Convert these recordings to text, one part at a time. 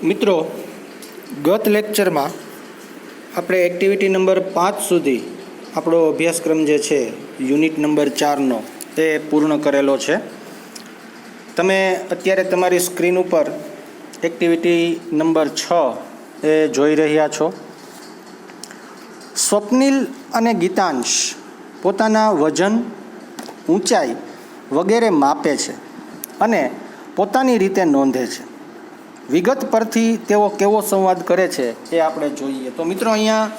મિત્રો, ગત લેક્ચરમાં આપણે એક્ટિવિટી નંબર 5 સુધી આપણો અભ્યાસક્રમ જે છે યુનિટ નંબર 4નો એ પૂર્ણ કરેલો છે. તમે અત્યારે તમારી સ્ક્રીન ઉપર એક્ટિવિટી નંબર 6 એ જોઈ રહ્યા છો. સ્વપ્નિલ અને ગીતાંશ પોતાના વજન, ઊંચાઈ વગેરે માપે છે અને પોતાની રીતે નોંધે છે. વિગત પરથી તેઓ કેવો સંવાદ કરે છે એ આપણે જોઈએ. તો મિત્રો, અહીંયા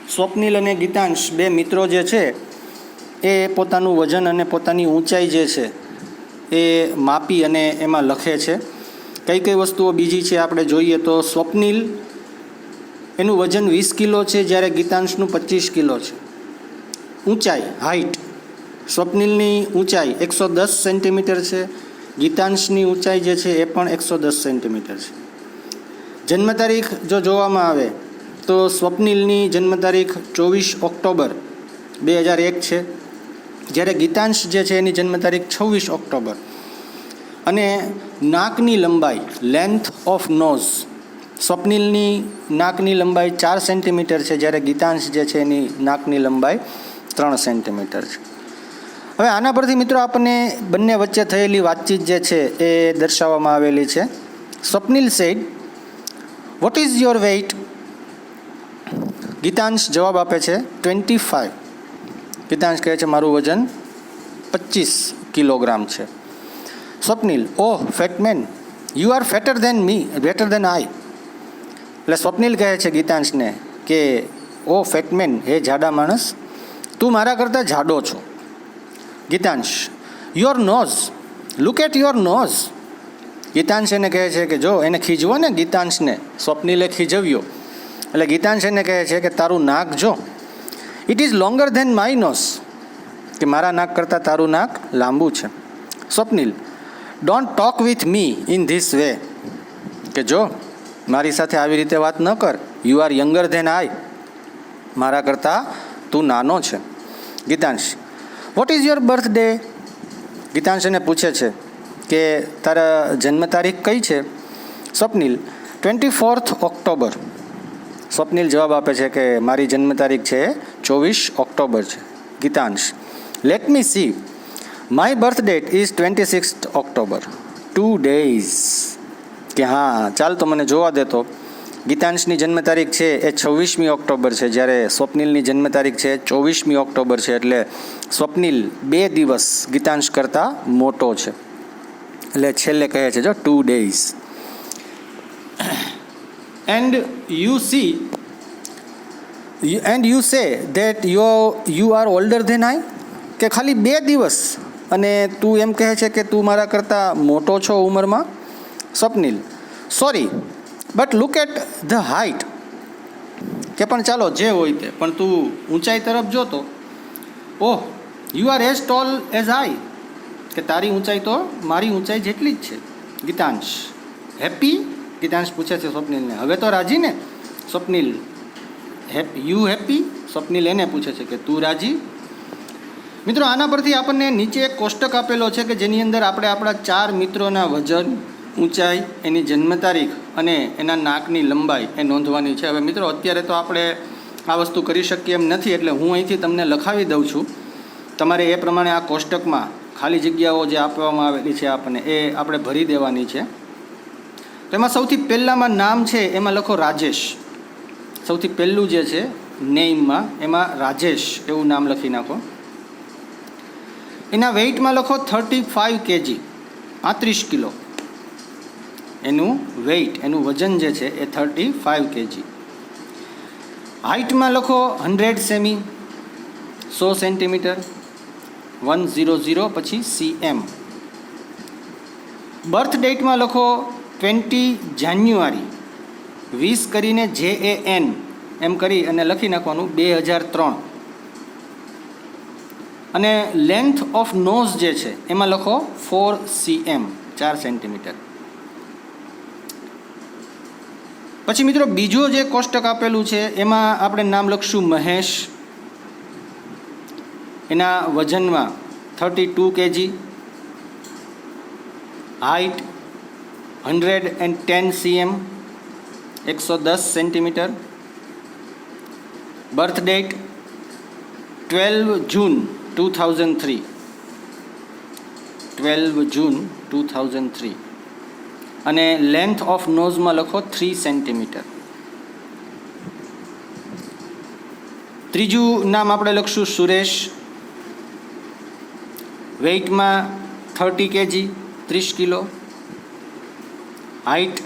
સ્વપ્નિલ અને ગીતાંશ બે મિત્રો જે છે એ પોતાનું વજન અને પોતાની ઊંચાઈ જે છે એ માપી અને એમાં લખે છે. કઈ કઈ વસ્તુઓ બીજી છે આપણે જોઈએ તો સ્વપ્નિલ એનું વજન 20 કિલો છે, જ્યારે ગીતાંશનું 25 કિલો છે. ઊંચાઈ, હાઇટ, સ્વપ્નિલની ઊંચાઈ 110 સેન્ટીમીટર છે, ગીતાંશની ઊંચાઈ જે છે એ પણ 110 સેન્ટીમીટર છે. જન્મ તારીખ જો જોવામાં આવે તો સ્વપ્નિલની જન્મ તારીખ 24 ઓક્ટોબર 2001 છે, જ્યારે ગીતાંશ જે છે એની જન્મ તારીખ 26 ઓક્ટોબર. અને નાકની લંબાઈ, લેન્થ ઓફ નોઝ, સ્વપ્નિલની નાકની લંબાઈ 4 સેન્ટીમીટર છે, જ્યારે ગીતાંશ જે છે એની નાકની લંબાઈ 3 સેન્ટીમીટર છે. હવે આના પરથી મિત્રો આપણને બંને વચ્ચે થયેલી વાતચીત જે છે એ દર્શાવવામાં આવેલી છે. Swapnil said, what is your weight? Geetansh જવાબ આપે છે 25. ગીતાંશ કહે છે મારું વજન 25 કિલોગ્રામ છે. Swapnil, oh fat man, you are fatter than me, better than I. એટલે સ્વપ્નિલ કહે છે ગીતાંશને કે ઓ ફેટમેન, હે જાડા માણસ, તું મારા કરતાં જાડો છો. Geetansh, your nose, look at your nose. Geetansh એને કહે છે કે જો, એને ખીજવો ને ગીતાંશને, સ્વપ્નિલે ખીજવ્યો એટલે ગીતાંશ એને કહે છે કે તારું નાક જો, it is longer than my nose, કે મારા નાક કરતાં તારું નાક લાંબુ છે. Swapnil, don't talk with me in this way, કે જો મારી સાથે આવી રીતે વાત ન કર. You are younger than I, મારા કરતાં તું નાનો છે. Geetansh, what is your birthday? Geetansh એને પૂછે છે કે તારા જન્મ તારીખ કઈ છે? સ્વપ્નિલ, 24 ઓક્ટોબર. સ્વપ્નિલ જવાબ આપે છે કે મારી જન્મ તારીખ છે 24 ઓક્ટોબર છે. Geetansh, let me see, my birth date is 26 October, 2 days. કે હા ચાલ તો મને જોવા દેતો. ગીતાંશની જન્મ તારીખ છે એ 26મી ઓક્ટોબર છે, જ્યારે સ્વપ્નિલની જન્મ તારીખ છે 24મી ઓક્ટોબર છે. એટલે સ્વપ્નિલ 2 દિવસ ગીતાંશ કરતાં મોટો છે. એટલે છેલ્લે કહે છે જો 2 days. And you say that you are older than આઈ, કે ખાલી 2 દિવસ અને તું એમ કહે છે કે તું મારા કરતાં મોટો છો ઉંમરમાં. Swapnil, sorry but look at the height, કે પણ ચાલો જે હોય તે, પણ તું ઊંચાઈ તરફ જોતો. Oh, you are as tall as I, કે તારી ઊંચાઈ તો મારી ઊંચાઈ જેટલી જ છે. ગીતાંશ, હેપી? ગીતાંશ પૂછે છે સ્વપ્નિલને, હવે તો રાજી ને? Swapnil, you happy? સ્વપ્નિલ એને પૂછે છે કે તું રાજી? મિત્રો, આના પરથી આપણને નીચે એક કોષ્ટક આપેલો છે કે જેની અંદર આપણે આપણા 4 મિત્રોના વજન, ઊંચાઈ, એની જન્મ તારીખ અને એના નાકની લંબાઈ એ નોંધવાની છે. હવે મિત્રો, અત્યારે તો આપણે આ વસ્તુ કરી શકીએ એમ નથી, એટલે હું અહીંથી તમને લખાવી દઉં છું. તમારે એ પ્રમાણે આ કોષ્ટકમાં ખાલી જગ્યાઓ જે આપવામાં આવેલી છે આપણને એ આપણે ભરી દેવાની છે. તો એમાં સૌથી પહેલાંમાં નામ છે એમાં લખો રાજેશ. સૌથી પહેલું જે છે નેમમાં એમાં રાજેશ એવું નામ લખી નાખો. એના વેઇટમાં લખો 35 kg, 35 કિલો. એનું વેઇટ, એનું વજન જે છે એ 35 kg. હાઇટમાં લખો 100 સેમી, 100 સેન્ટીમીટર, 100 પછી cm. બર્થ ડેટમાં લખો 20 જાન્યુઆરી, 20 કરીને JAN એમ કરી અને લખી નાખવાનું 2003. અને લેન્થ ઓફ નોઝ જે છે એમાં લખો 4 cm, 4 સેન્ટીમીટર. પછી મિત્રો, બીજો જે કોષ્ટક આપેલું છે એમાં આપણે નામ લખશું મહેશ. એના વજનમાં 32 kg, height 110 cm, 110 centimetre. Birth date 12 June 2003. 12 June 2003. અને લેન્થ ઓફ નોઝમાં લખો 3 સેન્ટીમીટર. ત્રીજું નામ આપણે લખશું સુરેશ. વેઇટમાં 30 kg, 30 કિલો. હાઇટ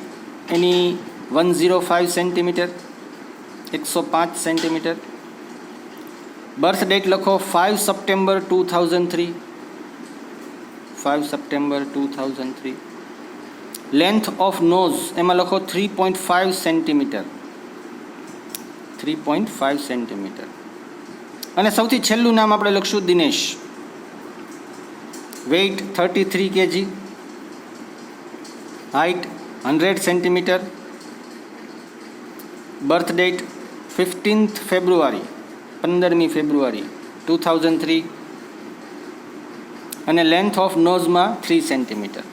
એની 105 સેન્ટીમીટર, 105 સેન્ટીમીટર. બર્થ ડેટ લખો 5 September 2003. 5 September 2003. Length of nose એમાં લખો 3.5 સેન્ટીમીટર. 3.5 સેન્ટીમીટર. અને સૌથી છેલ્લું નામ આપણે લખશું Dinesh. Weight 33 kg, height 100 centimetre. Birth date 15th February, 15મી ફેબ્રુઆરી 2003. અને લેન્થ ઓફ નોઝમાં 3 સેન્ટીમીટર.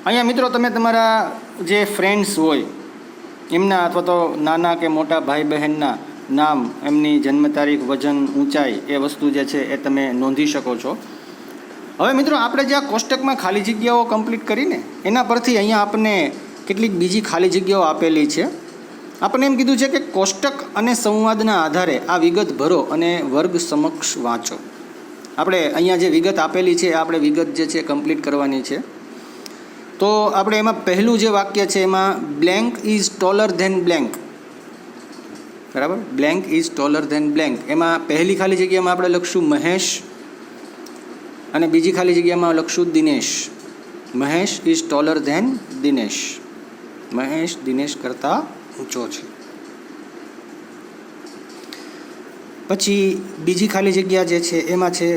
અહીંયા મિત્રો તમે તમારા જે ફ્રેન્ડ્સ હોય એમના અથવા તો નાના કે મોટા ભાઈ બહેનના નામ, એમની જન્મ તારીખ, વજન, ઊંચાઈ એ વસ્તુ જે છે એ તમે નોંધી શકો છો. હવે મિત્રો આપણે જે આ કોષ્ટકમાં ખાલી જગ્યાઓ કમ્પ્લીટ કરીને એના પરથી અહીંયા આપણને કેટલીક બીજી ખાલી જગ્યાઓ આપેલી છે. આપણને એમ કીધું છે કે કોષ્ટક અને સંવાદના આધારે આ વિગત ભરો અને વર્ગ સમક્ષ વાંચો. આપણે અહીંયા જે વિગત આપેલી છે આપણે વિગત જે છે કમ્પ્લીટ કરવાની છે. તો આપણે એમાં પહેલું જે વાક્ય છે એમાં blank is taller than blank. બરાબર, blank is taller than blank. એમાં પહેલી ખાલી જગ્યામાં આપણે લખશું મહેશ અને બીજી ખાલી જગ્યામાં લખશું Dinesh. Mahesh is taller than Dinesh. Mahesh Dinesh કરતાં ઊંચો છે. પછી બીજી ખાલી જગ્યા જે છે એમાં છે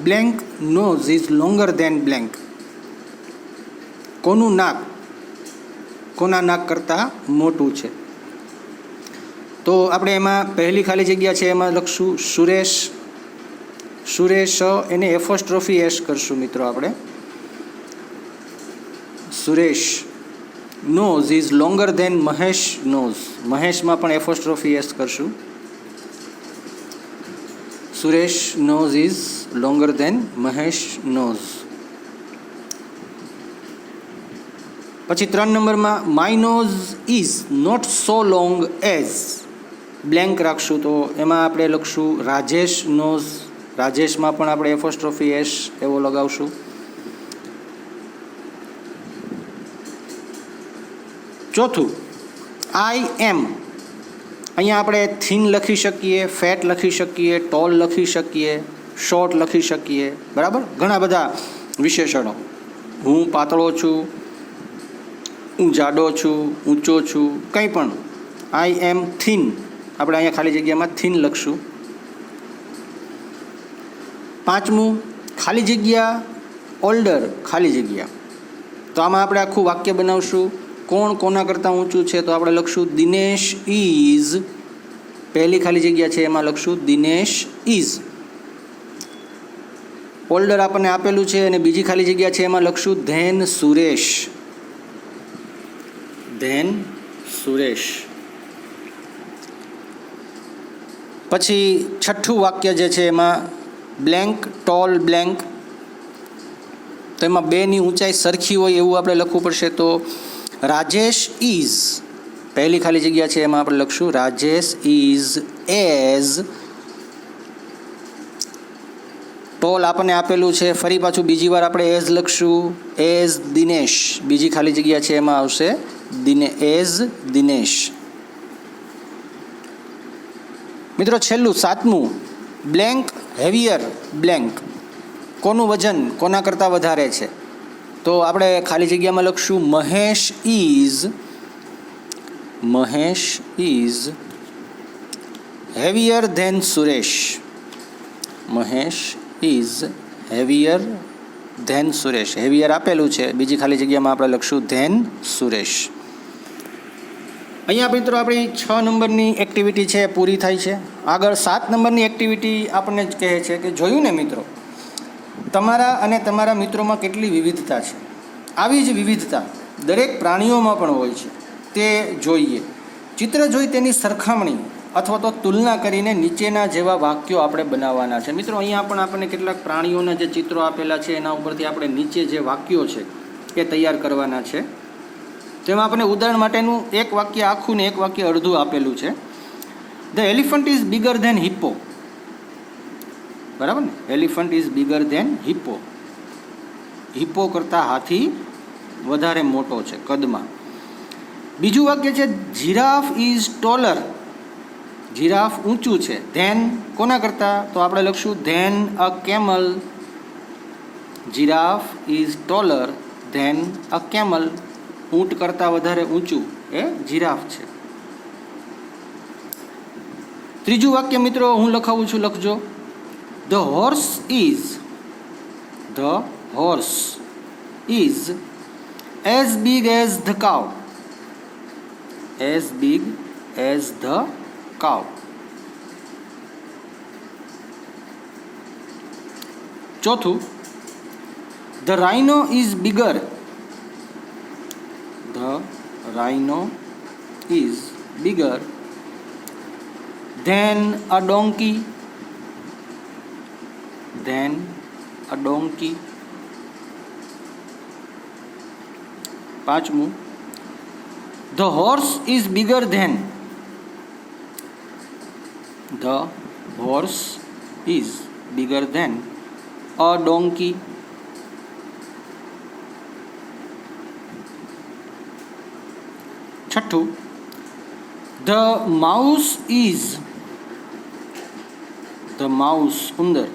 blank nose is longer than blank. કોનું નાક કોના નાક કરતાં મોટું છે. તો આપણે એમાં પહેલી ખાલી જગ્યા છે એમાં લખશું સુરેશ. સુરેશ એને એફોસ્ટ્રોફી એસ કરશું મિત્રો આપણે. Suresh nose is longer than Mahesh nose. મહેશમાં પણ એફોસ્ટ્રોફી એસ કરશું. Suresh nose is longer than Mahesh nose. પછી 3 નંબરમાં my nose is not so long as blank રાખશું. તો એમાં આપણે લખશું રાજેશ નોઝ. રાજેશમાં પણ આપણે એફોસ્ટ્રોફી એસ એવો લગાવશું. ચોથું આઈ એમ. અહીંયા આપણે થીન લખી શકીએ, ફેટ લખી શકીએ, ટોલ લખી શકીએ, શોર્ટ લખી શકીએ. બરાબર, ઘણા બધા વિશેષણો. હું પાતળો છું, હું જાડો છું, ઊંચો છું, કંઈ પણ. આઈ એમ થીન આપણે અહીંયા ખાલી જગ્યામાં થીન લખશું. 5મું ખાલી જગ્યા ઓલ્ડર ખાલી જગ્યા. તો આમાં આપણે આખું વાક્ય બનાવશું. કોણ કોના કરતાં ઊંચું છે તો આપણે લખશું દિનેશ ઇઝ. પહેલી ખાલી જગ્યા છે એમાં લખશું દિનેશ ઇઝ. ઓલ્ડર આપણને આપેલું છે અને બીજી ખાલી જગ્યા છે એમાં લખશું ધેન સુરેશ. ધેન સુરેશ. પછી છઠ્ઠું વાક્ય જે છે એમાં બ્લેન્ક ટોલ બ્લેન્ક. તો એમાં બેની ઊંચાઈ સરખી હોય એવું આપણે લખવું પડશે. તો રાજેશ ઇઝ, પહેલી ખાલી જગ્યા છે એમાં આપણે લખશું રાજેશ ઇઝ એઝ. ટોલ આપણને આપેલું છે, ફરી પાછું બીજી વાર આપણે એઝ લખશું. એઝ દિનેશ. બીજી ખાલી જગ્યા છે એમાં આવશે એઝ દિનેશ. મિત્રો છેલ્લું 7મું બ્લેન્ક હેવિયર બ્લેન્ક. કોનું વજન કોના કરતાં વધારે છે. તો આપણે ખાલી જગ્યામાં લખશું Mahesh is. Mahesh is heavier than Suresh. Mahesh is heavier than Suresh. Heavier આપેલું છે, બીજી ખાલી જગ્યામાં આપણે લખશું ધેન સુરેશ. અહીંયા મિત્રો આપણી 6 નંબરની એક્ટિવિટી છે પૂરી થાય છે. આગળ 7 નંબરની એક્ટિવિટી આપણને જ કહે છે કે જોયું ને મિત્રો, તમારા અને તમારા મિત્રોમાં કેટલી વિવિધતા છે. આવી જ વિવિધતા દરેક પ્રાણીઓમાં પણ હોય છે. તે જોઈએ. ચિત્ર જોઈ તેની સરખામણી અથવા તો તુલના કરીને નીચેના જેવા વાક્યો આપણે બનાવવાના છે. મિત્રો અહીંયા પણ આપણને કેટલાક પ્રાણીઓના જે ચિત્રો આપેલા છે એના ઉપરથી આપણે નીચે જે વાક્યો છે એ તૈયાર કરવાના છે. તેમાં આપણને ઉદાહરણ માટેનું એક વાક્ય આખું ને એક વાક્ય અડધું આપેલું છે. The elephant is bigger than hippo. બરાબર ને? Elephant is bigger than hippo. Hippo કરતાં હાથી વધારે મોટો છે કદમાં. બીજું વાક્ય છે જીરાફ ઇઝ ટોલર. જીરાફ ઊંચું છે. ધેન કોના કરતાં? તો આપણે લખશું than a camel. Giraffe is taller than a camel. ઊંટ કરતાં વધારે ઊંચું એ જીરાફ છે. ત્રીજું વાક્ય મિત્રો હું લખાવું છું, લખજો. The horse is as big as the cow. As big as the cow. ચોથું, the rhino is bigger. The rhino is bigger than a donkey. Than a donkey. પાંચમું, the horse is bigger than. The horse is bigger than a donkey. છઠ્ઠું, the mouse ઉંદર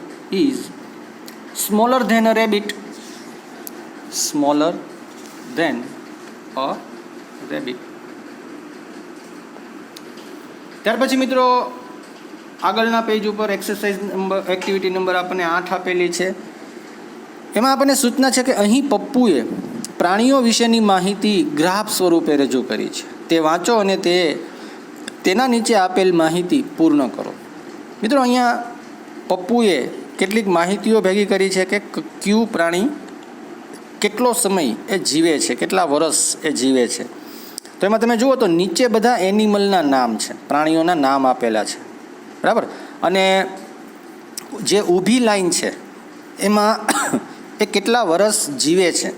is smaller than a rabbit. Smaller than a rabbit. ત્યાર પછી મિત્રો આગળના page ઉપર activity number આપણને 8 આપેલી છે. એમાં આપણને સૂચના છે કે અહીં પપ્પુએ પ્રાણીઓ વિશેની માહિતી ગ્રાફ સ્વરૂપે રજૂ કરી છે. તે વાંચો અને તેના નીચે આપેલ માહિતી પૂર્ણ કરો. મિત્રો અહીંયા પપ્પુએ કેટલીક માહિતીઓ ભેગી કરી છે કે કયું પ્રાણી કેટલો સમય એ જીવે છે, કેટલા વર્ષ એ જીવે છે. તો એમાં તમે જુઓ તો નીચે બધા એનિમલના નામ છે, પ્રાણીઓના નામ આપેલા છે. બરાબર? અને જે ઊભી લાઈન છે એમાં એ કેટલા વર્ષ જીવે છે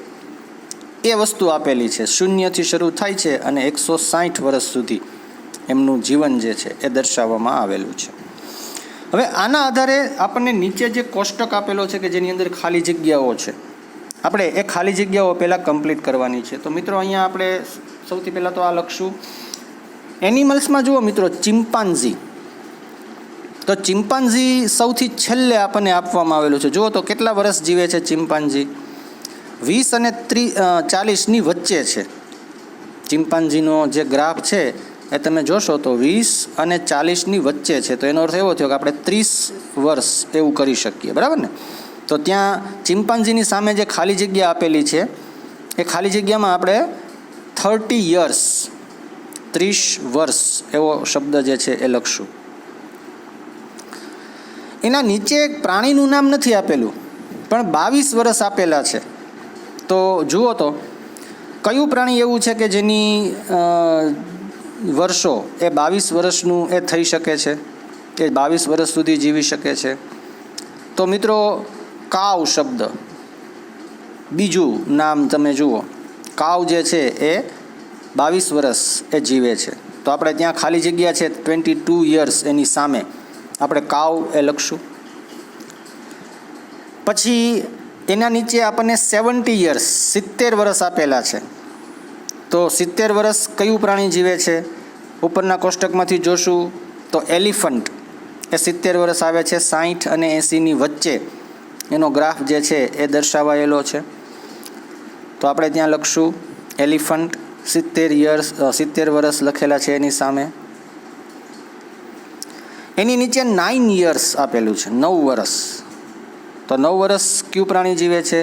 એ વસ્તુ આપેલી છે. 0થી શરૂ થાય છે અને 160 વર્ષ સુધી એમનું જીવન જે છે એ દર્શાવવામાં આવેલું છે. હવે આના આધારે આપણને નીચે જે કોષ્ટક આપેલો છે કે જેની અંદર ખાલી જગ્યાઓ છે, આપણે એ ખાલી જગ્યાઓ પહેલાં કમ્પ્લીટ કરવાની છે. તો મિત્રો અહીંયા આપણે સૌથી પહેલાં તો આ લખશું. એનિમલ્સમાં જુઓ મિત્રો, ચિમ્પાન્ઝી. તો ચિમ્પાન્ઝી સૌથી છેલ્લે આપણને આપવામાં આવેલું છે. જુઓ તો કેટલા વર્ષ જીવે છે ચિમ્પાન્ઝી? 20 અને 40ની વચ્ચે છે. ચિમ્પાન્ઝીનો જે ગ્રાફ છે એ તમે જોશો તો 20 અને 40ની વચ્ચે છે. તો એનો અર્થ એવો થયો કે આપણે 30 વર્ષ એવું કરી શકીએ. બરાબર ને? તો ત્યાં ચિમ્પાન્ઝીની સામે જે ખાલી જગ્યા આપેલી છે એ ખાલી જગ્યામાં આપણે 30 યર્સ, 30 વર્ષ એવો શબ્દ જે છે એ લખશું. એના નીચે એક પ્રાણીનું નામ નથી આપેલું પણ 22 વર્ષ આપેલા છે. તો જુઓ તો કયું પ્રાણી એવું છે કે જેની વર્ષો એ 22 વર્ષનું એ થઈ શકે છે, એ 22 વર્ષ સુધી જીવી શકે છે? તો મિત્રો કાવ શબ્દ, બીજું નામ તમે જુઓ, કાવ જે છે એ 22 વર્ષ એ જીવે છે. તો આપણે ત્યાં ખાલી જગ્યા છે 22 યર્સ, એની સામે આપણે કાવ એ લખશું. પછી એના નીચે આપણને 70 યર્સ, 70 વર્ષ આપેલા છે. તો 70 વર્ષ કયું પ્રાણી જીવે છે? ઉપરના કોષ્ટકમાંથી જોશું તો એલિફન્ટ એ 70 વર્ષ આવે છે. 60 અને 80ની વચ્ચે એનો ગ્રાફ જે છે એ દર્શાવાયેલો છે. તો આપણે ત્યાં લખશું એલિફન્ટ 70 વર્ષ લખેલા છે એની સામે. એની નીચે 9 યર્સ આપેલું છે, 9 વર્ષ. તો 9 વર્ષ કયું પ્રાણી જીવે છે?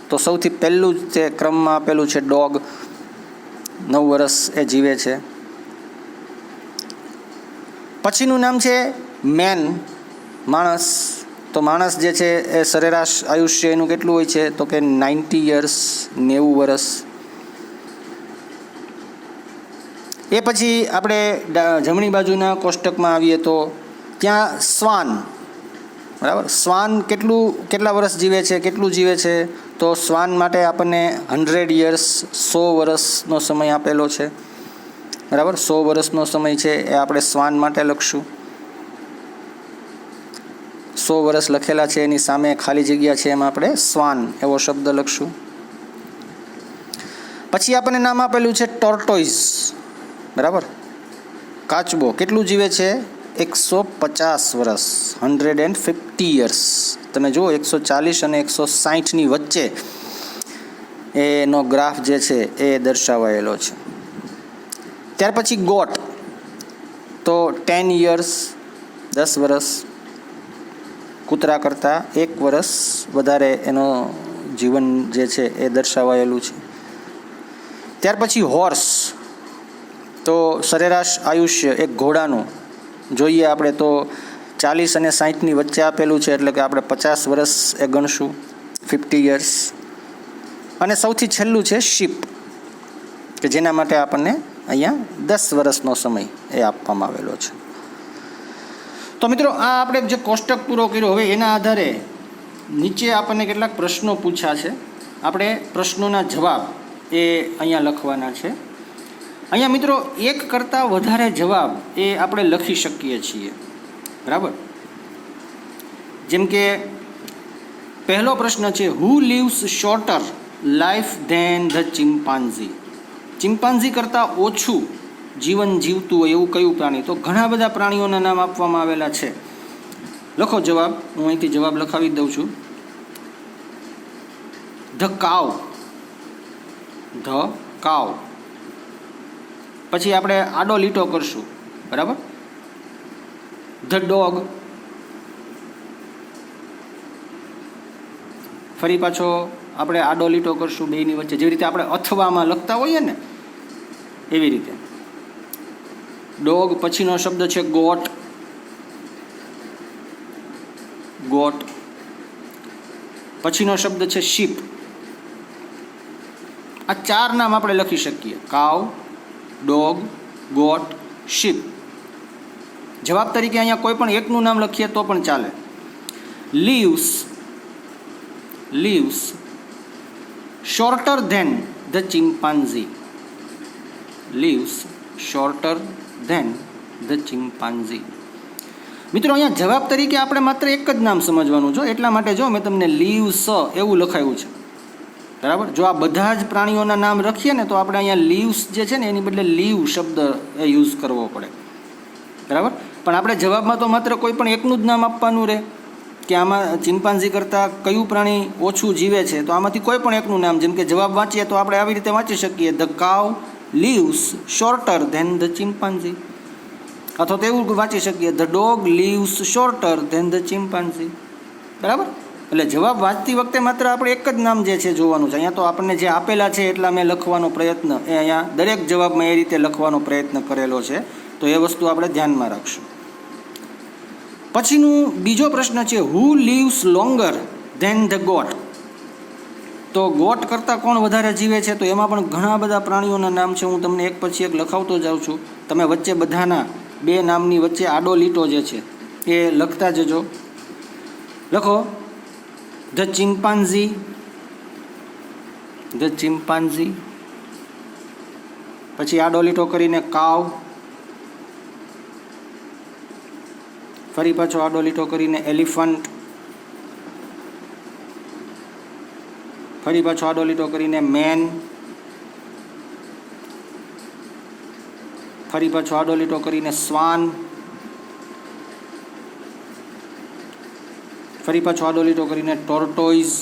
તો સૌથી પહેલું જ તે ક્રમમાં આપેલું છે ડોગ. 9 વર્ષ એ જીવે છે. પછીનું નામ છે મેન, માણસ. તો માણસ જે છે એ સરેરાશ આયુષ્ય એનું કેટલું હોય છે? તો કે 90 યર્સ, 90 વર્ષ. એ પછી આપણે જમણી બાજુના કોષ્ટકમાં આવીએ તો ત્યાં શ્વાન, બરાબર, શ્વાન કેટલા વર્ષ જીવે છે, કેટલું જીવે છે? તો શ્વાન માટે આપણને 100 યર્સ, 100 વર્ષનો સમય આપેલો છે, બરાબર. 100 વર્ષનો સમય છે એ આપણે શ્વાન માટે લખશું. 100 વર્ષ લખેલા છે, એની સામે ખાલી જગ્યા છે, એમાં આપણે શ્વાન એવો શબ્દ લખશું. પછી આપણને નામ આપેલું છે ટોર્ટોઇઝ, બરાબર, કાચબો. કેટલું જીવે છે? 150 વર્ષ, 150 યર્સ. તમે જુઓ 140 અને 160ની વચ્ચે એનો ગ્રાફ જે છે એ દર્શાવાયેલો છે. ત્યાર પછી ગોટ, તો 10 યર્સ, 10 વર્ષ. કૂતરા કરતાં 1 વર્ષ વધારે એનો જીવન જે છે એ દર્શાવાયેલું છે. ત્યાર પછી હોર્સ, તો સરેરાશ આયુષ્ય એક ઘોડાનું જોઈએ આપણે તો 40 અને 60ની વચ્ચે આપેલું છે, એટલે કે આપણે 50 વર્ષ એ ગણશું, 50 યર્સ. અને સૌથી છેલ્લું છે શીપ, કે જેના માટે આપણને અહીંયા 10 વર્ષનો સમય એ આપવામાં આવેલો છે. તો મિત્રો, આ આપણે જે કોષ્ટક પૂરો કર્યો, હવે એના આધારે નીચે આપણને કેટલાક પ્રશ્નો પૂછ્યા છે. આપણે પ્રશ્નોના જવાબ એ અહીંયા લખવાના છે. અહીંયા મિત્રો 1 કરતાં વધારે જવાબ એ આપણે લખી શકીએ છીએ, બરાબર. જેમ કે પહેલો પ્રશ્ન છે, who lives shorter life than the chimpanzee? Chimpanzee કરતાં ઓછું જીવન જીવતું હોય એવું કયું પ્રાણી? તો ઘણા બધા પ્રાણીઓના નામ આપવામાં આવેલા છે. લખો જવાબ. હું અહીંથી જવાબ લખાવી દઉં છું. The cow, the cow. પછી આપણે આડો લીટો કરશું, બરાબર. The dog. ફરી પાછો આપણે આડો લીટો કરશું બેયની વચ્ચે, જેવી રીતે આપણે અથવામાં લખતા હોઈએ ને એવી રીતે. ડોગ. પછીનો શબ્દ છે ગોટ, ગોટ. પછીનો શબ્દ છે શીપ. આ 4 નામ આપણે લખી શકીએ: કાવ, ડોગ, ગોટ, શીપ. જવાબ તરીકે અહીંયા કોઈ પણ એકનું નામ લખીએ તો પણ ચાલે. Lives, lives shorter than the chimpanzee, lives shorter than the chimpanzee. મિત્રો, અહીંયા જવાબ તરીકે આપણે માત્ર એક જ નામ સમજવાનું છે, એટલા માટે જો મેં તમને લીવ્સ એવું લખાયું છે, બરાબર. જો આ બધા જ પ્રાણીઓના નામ લખીએ ને તો આપણે અહીંયા લીવ્સ જે છે ને એની બદલે લીવ શબ્દ એ યુઝ કરવો પડે, બરાબર. પણ આપણે જવાબમાં તો માત્ર કોઈ પણ એકનું જ નામ આપવાનું રહે, કે આમાં ચિમ્પાન્ઝી કરતાં કયું પ્રાણી ઓછું જીવે છે, તો આમાંથી કોઈ પણ એકનું નામ. જેમ કે જવાબ વાંચીએ તો આપણે આવી રીતે વાંચી શકીએ: the cow lives shorter than the chimpanzee. અથવા તો એવું વાંચી શકીએ: the dog lives shorter than the chimpanzee, બરાબર. એટલે જવાબ વાંચતી વખતે માત્ર આપણે એક જ નામ જે છે જોવાનું છે. અહીંયા તો આપણને જે આપેલા છે એટલા મેં લખવાનો પ્રયત્ન એ અહીંયા દરેક જવાબમાં એ રીતે લખવાનો પ્રયત્ન કરેલો છે, તો એ વસ્તુ આપણે ધ્યાનમાં રાખશું. પછીનું બીજો પ્રશ્ન છે, who lives longer than the goat? તો ગોટ કરતાં કોણ વધારે જીવે છે? તો એમાં પણ ઘણા બધા પ્રાણીઓના નામ છે. હું તમને એક પછી એક લખાવતો જાઉં છું. તમે વચ્ચે બધાના 2 નામની વચ્ચે આડો લીટો જે છે એ લખતા જજો. લખો ધ ચિમ્પાન્ઝી, ધ ચિમ્પાન્ઝી. પછી આડો લીટો કરીને કાવ. ફરી પાછો આડો લીટો કરીને એલિફન્ટ. ફરી પાછો આડો લીટો કરીને મેન. ફરી પાછો આડો લીટો કરીને શ્વાન. ફરી પાછો આડો લીટો કરીને tortoise.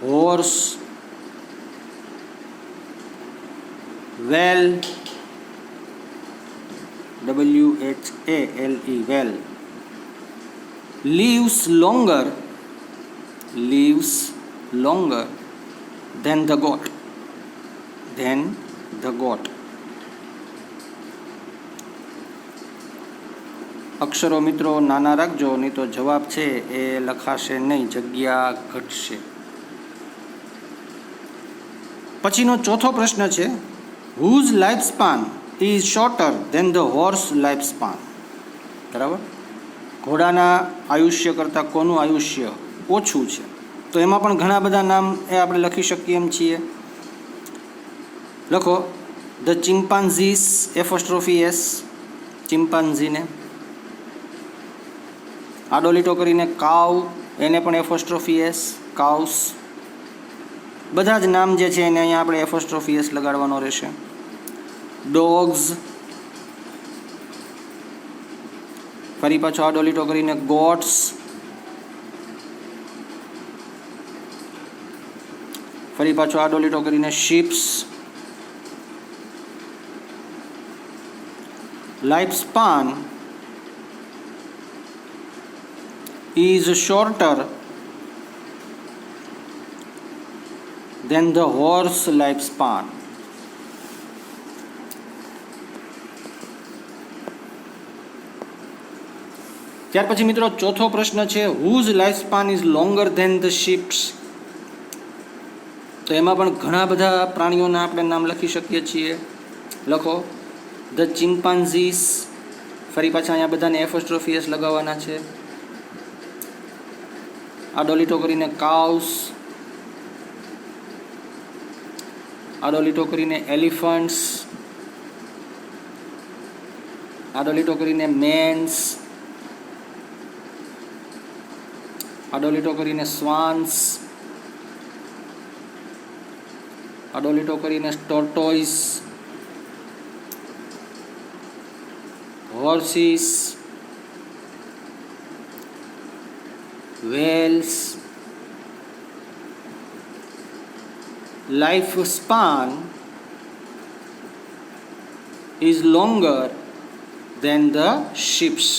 Horse, whale, WHALE, whale. Lives longer, lives longer than the goat, than the goat. અક્ષરો મિત્રો નાના રાખજો, નહીં તો જવાબ છે એ લખાશે નહીં, જગ્યા ઘટશે. પછીનો ચોથો પ્રશ્ન છે, whose life span is shorter than the horse life span. બરાબર, ઘોડાના આયુષ્ય કરતાં કોનું આયુષ્ય ઓછું છે? તો એમાં પણ ઘણા બધા નામ એ આપણે લખી શકીએ એમ છીએ. લખો ધ ચિમ્પાન્ઝીસ એફોસ્ટ્રોફી એસ, ચિમ્પાન્ઝીને. આડો લીટો કરીને કાવ, એને પણ એફોસ્ટ્રોફી એસ, કાઉસ. બધા જ નામ જે છે એને અહીંયા આપણે એફોસ્ટ્રોફી એસ લગાડવાનો રહેશે. ડોગ્સ, ફરી પાછો આડો લીટો કરીને ગોટ્સ, ફરી પાછો આડો લીટો કરીને sheeps. Life span is shorter than the horse lifespan. ત્યાર પછી મિત્રો ચોથો પ્રશ્ન છે, whose lifespan is longer than the sheep's. તો એમાં પણ ઘણા બધા પ્રાણીઓના આપણે નામ લખી શકીએ છીએ. લખો ધ ચિમ્પાન્ઝીસ, ફરી પાછા અહીંયા બધાને એફોસ્ટ્રોફી એસ લગાવવાના છે. આડો લીટો કરીને કાઉસ, આડો લીટો કરીને એલિફન્ટ્સ, આડો લીટો કરીને મેન્સ, આડો લીટો કરીને સ્વાન્સ, આડો લીટો કરીને tortoise, હોર્સીસ, whales. Life span is longer than the sheep's.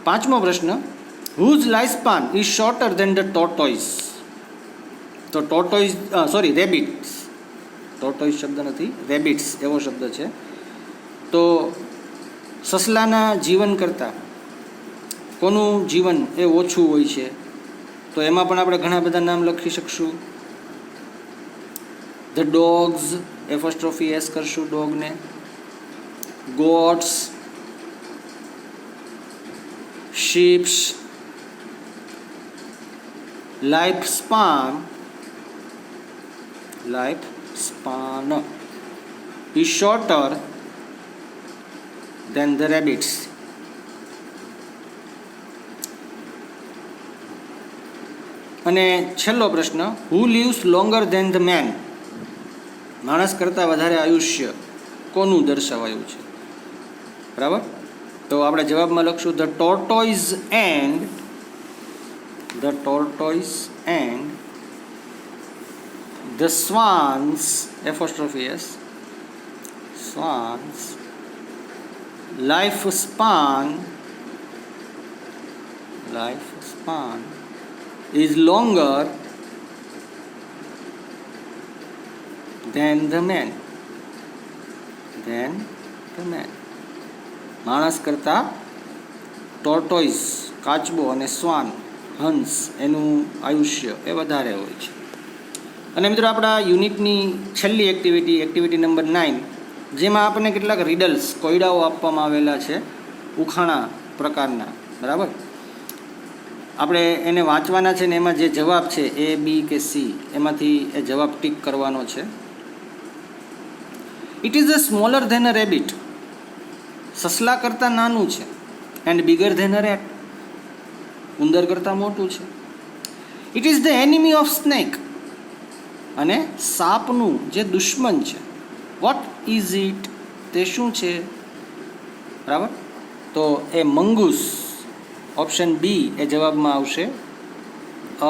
પાંચમો પ્રશ્ન, whose lifespan is shorter than the tortoise. તો ટોર્ટોઇસ રેબિટ્સ, ટોર્ટોઇસ શબ્દ નથી, રેબિટ્સ એવો શબ્દ છે. તો સસલાના જીવન કરતાં કોનું જીવન એ ઓછું હોય છે? તો એમાં પણ આપણે ઘણા બધા નામ લખી શકશું. ધ ડોગ્સ, એફોસ્ટ્રોફી એસ કરશું ડોગને. Goats, sheeps. Life span is shorter than the rabbits. અને છેલ્લો પ્રશ્ન, who lives longer than the man. માણસ કરતાં વધારે આયુષ્ય કોનું દર્શાવાયું છે? બરાબર, તો આપણે જવાબમાં લખશું the tortoise and the swans, apostrophe S, swans lifespan is longer than the man. માણસ કરતાં ટોર્ટોઇસ, કાચબો અને સ્વાન, હંસ, એનું આયુષ્ય એ વધારે હોય છે. અને મિત્રો આપણા યુનિટની છેલ્લી એક્ટિવિટી નંબર 9, જેમાં આપણને કેટલાક રીડલ્સ, કોયડાઓ આપવામાં આવેલા છે ઉખાણા પ્રકારના. બરાબર, આપણે એને વાંચવાના છે ને એમાં જે જવાબ છે A, B કે C, એમાંથી એ જવાબ ટીક કરવાનો છે. It is a smaller than a rabbit. સસલા કરતાં નાનું છે. And bigger than a rat. ઉંદર કરતાં મોટું છે. It is the enemy of snake. અને સાપનું જે દુશ્મન છે. What is it? તે શું છે? બરાબર, તો એ મંગૂસ, ઓપ્શન બી એ જવાબમાં આવશે.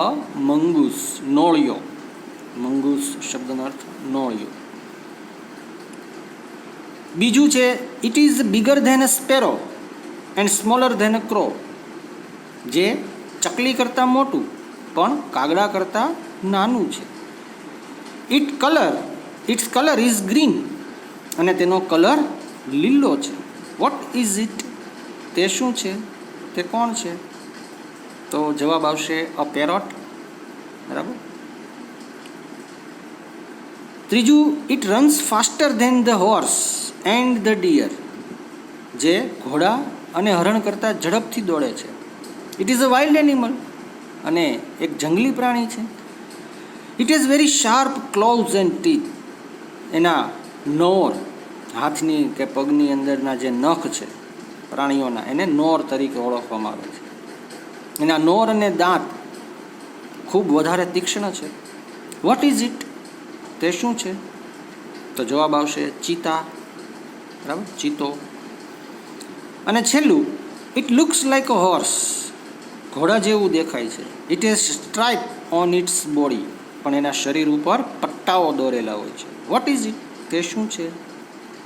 અ મંગૂસ, નોળિયો. મંગૂસ શબ્દનો અર્થ નોળિયો. બીજું છે, it is bigger than a sparrow and smaller than a crow. જે ચકલી કરતાં મોટું પણ કાગડા કરતાં નાનું છે. Its colour is green. અને તેનો કલર લીલો છે. What is it? તે શું છે? તે કોણ છે? તો જવાબ આવશે અ પેરોટ. બરાબર. ત્રીજું, it runs faster than the horse and the deer. જે ઘોડા અને હરણ કરતાં ઝડપથી દોડે છે. It is a wild animal. અને એક જંગલી પ્રાણી છે. It is very sharp claws and teeth. એના નોર, હાથની કે પગની અંદરના જે નખ છે પ્રાણીઓના, એને નોર તરીકે ઓળખવામાં આવે છે. એના નોર અને દાંત ખૂબ વધારે તીક્ષ્ણ છે. What is it? તે શું છે? તો જવાબ આવશે ચીતા. બરાબર, ચીતો. અને છેલ્લું, it looks like a horse. ઘોડા જેવું દેખાય છે. It is stripe on its body. પણ એના શરીર ઉપર પટ્ટાઓ દોરેલા હોય છે. What is it? તે શું છે?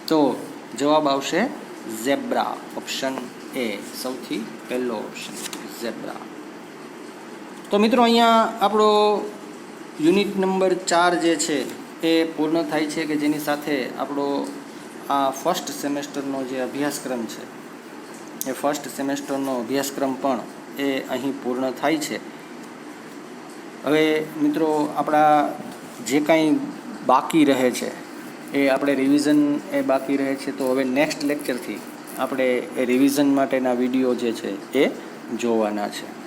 તો જવાબ આવશે ઝેબ્રા. ઓપ્શન એ સૌથી પહેલો ઓપ્શન, ઝેબ્રા. તો મિત્રો, અહીંયા આપણો યુનિટ નંબર 4 જે છે એ પૂર્ણ થાય છે, કે જેની સાથે આપણો આ ફર્સ્ટ સેમેસ્ટરનો જે અભ્યાસક્રમ છે એ ફર્સ્ટ સેમેસ્ટરનો અભ્યાસક્રમ પણ એ અહીં પૂર્ણ થાય છે. હવે મિત્રો, આપણા જે કાંઈ બાકી રહે છે એ આપણે રિવિઝન એ બાકી રહે છે. તો હવે નેક્સ્ટ લેક્ચરથી આપણે એ રિવિઝન માટેના વિડીયો જે છે એ જોવાના છે.